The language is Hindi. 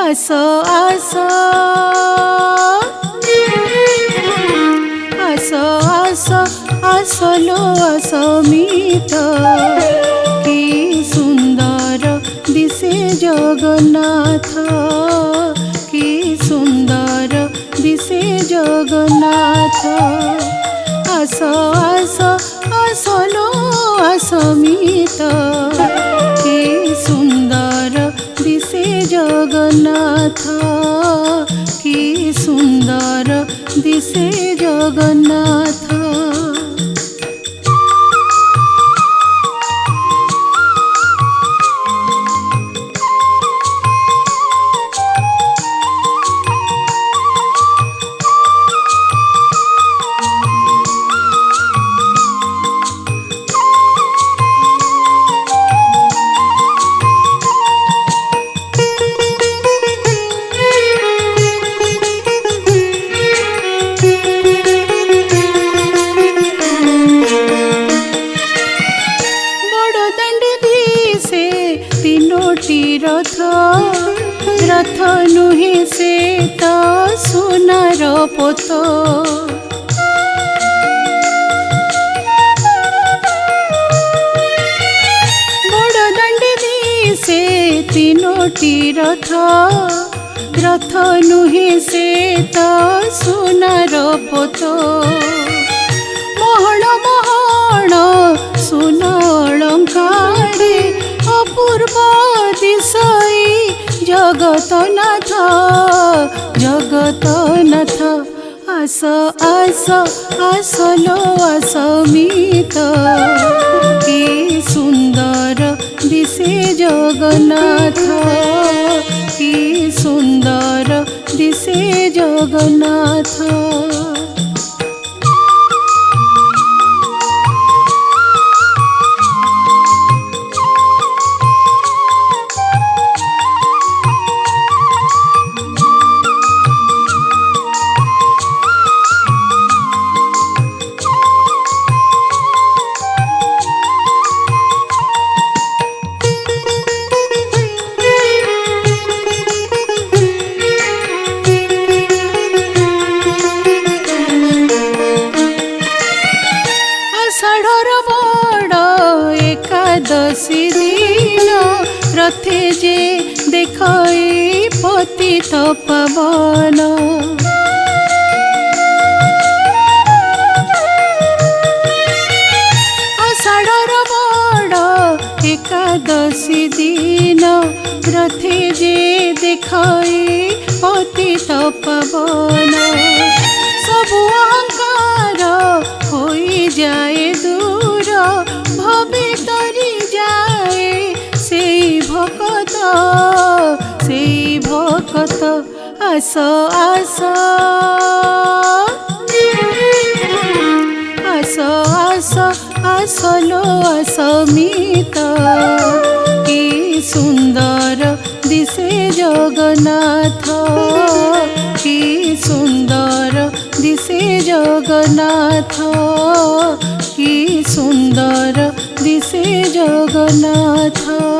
आस आस आस आस आसलो असमित कि सुंदर दिसे जगन्नाथ कि सुंदर दिसे जगन्नाथ आस आस आसलो असमित कि सुंदर दिसे जगन्नाथ कि सुंदर दिसे जगन्नाथ। रथ रथ नुहे से तो सोनार पोत बड़ दांडी दिसे तीनोटी रथ रथ नुहे से तो सोनार पोत महण महण सोना अलंकारे अपूर्व दिशई जगतनाथ जगतनाथ आस आस आसलो असमित कि सुंदर दिसे जगन्नाथ कि सुंदर दिसे जगन्नाथ। एकादशी दिन रथे जे देखाई पतित पावन आषाढ़र बड़ एकादशी दिन रथे जे देखाई पतित पावन सब अहंकार होई जाए दूर भवे तरी जाए से भकत आस आस आस आस आसलो असमित कि सुंदर दिसे जगन्नाथ कि सुंदर दिसे जगन्नाथ कि सुंदर दिसे जगन्नाथ।